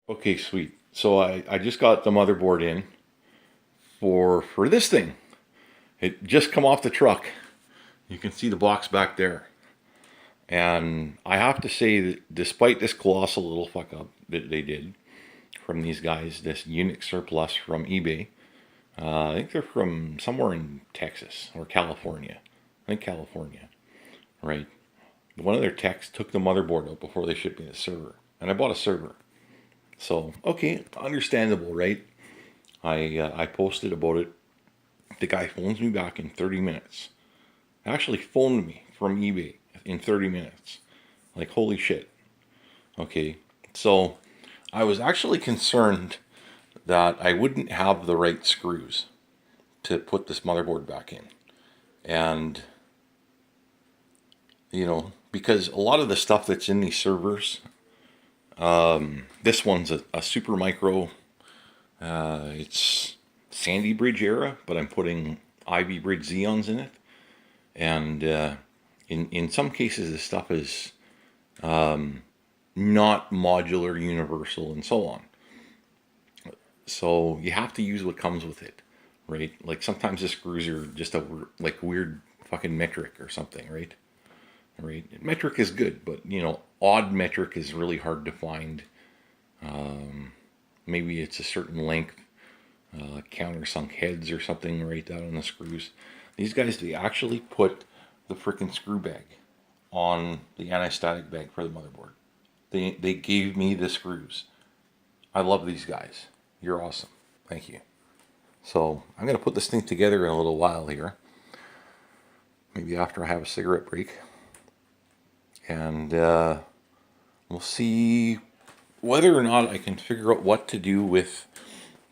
Okay, sweet. So I just got the motherboard in for this thing. It just come off the truck. You can see the box back there. And I have to say that despite this colossal little fuck up that they did from these guys, this Unix Surplus from eBay, I think they're from somewhere in Texas or California. I think California, right? One of their techs took the motherboard out before they shipped me the server. And I bought a server. So, okay, understandable, right? I posted about it. The guy phones me back in 30 minutes. Actually phoned me from eBay in 30 minutes. Like, holy shit. Okay, so I was actually concerned that I wouldn't have the right screws to put this motherboard back in. And, because a lot of the stuff that's in these servers, this one's a Supermicro. It's Sandy Bridge era, but I'm putting Ivy Bridge Xeons in it. And in some cases, this stuff is not modular, universal, and so on. So you have to use what comes with it, right? Like sometimes the screws are just a like weird fucking metric or something, right? Right. Metric is good, but odd metric is really hard to find. Maybe it's a certain length, countersunk heads or something right down on the screws. These guys, they actually put the freaking screw bag on the anti-static bag for the motherboard. They gave me the screws. I love these guys. You're awesome. Thank you. So I'm going to put this thing together in a little while here. Maybe after I have a cigarette break. And we'll see whether or not I can figure out what to do with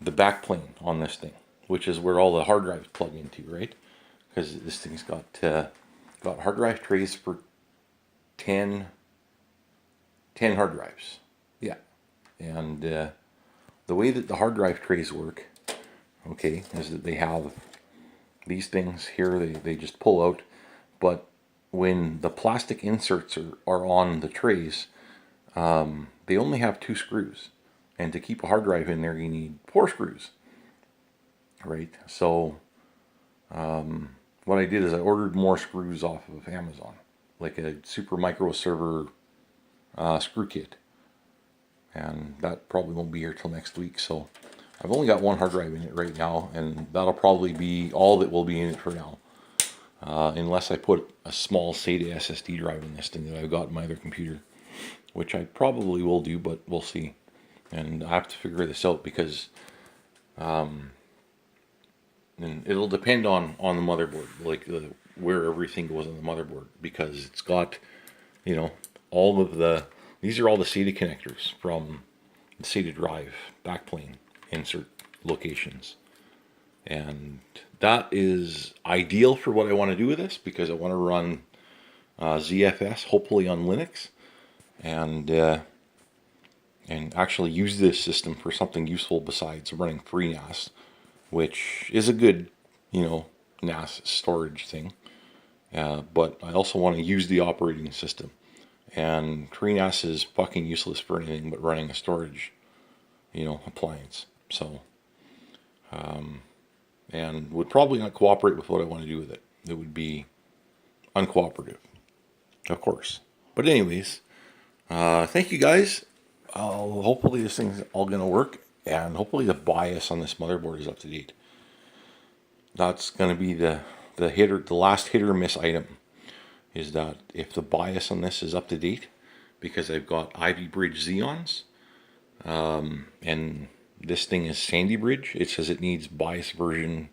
the backplane on this thing, which is where all the hard drives plug into, right? Because this thing's got hard drive trays for 10 hard drives. Yeah. And the way that the hard drive trays work, okay, is that they have these things here, they just pull out, but when the plastic inserts are on the trays, they only have 2 screws. And to keep a hard drive in there, you need 4 screws. Right? So, what I did is I ordered more screws off of Amazon. Like a Supermicro server screw kit. And that probably won't be here till next week. So, I've only got 1 hard drive in it right now. And that'll probably be all that will be in it for now. Unless I put a small SATA SSD drive in this thing that I've got in my other computer, which I probably will do, but we'll see. And I have to figure this out because and it'll depend on the motherboard, like where everything goes on the motherboard, because it's got, all of these are all the SATA connectors from the SATA drive backplane insert locations. And that is ideal for what I want to do with this, because I want to run ZFS, hopefully on Linux, and actually use this system for something useful besides running FreeNAS, which is a good, NAS storage thing. But I also want to use the operating system. And FreeNAS is fucking useless for anything but running a storage, appliance. So, and would probably not cooperate with what I want to do with it. It would be uncooperative, of course. But anyways, thank you guys. Hopefully this thing's all going to work, and hopefully the BIOS on this motherboard is up to date. That's going to be the last hit or miss item, is that if the BIOS on this is up to date, because I've got Ivy Bridge Xeons, and this thing is Sandy Bridge, it says it needs BIOS version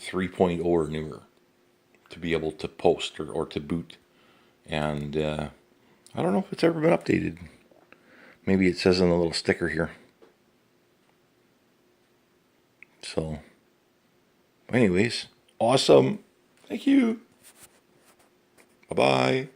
3.0 or newer to be able to post or to boot. And I don't know if it's ever been updated. Maybe it says on the little sticker here. So, anyways, awesome. Thank you. Bye-bye.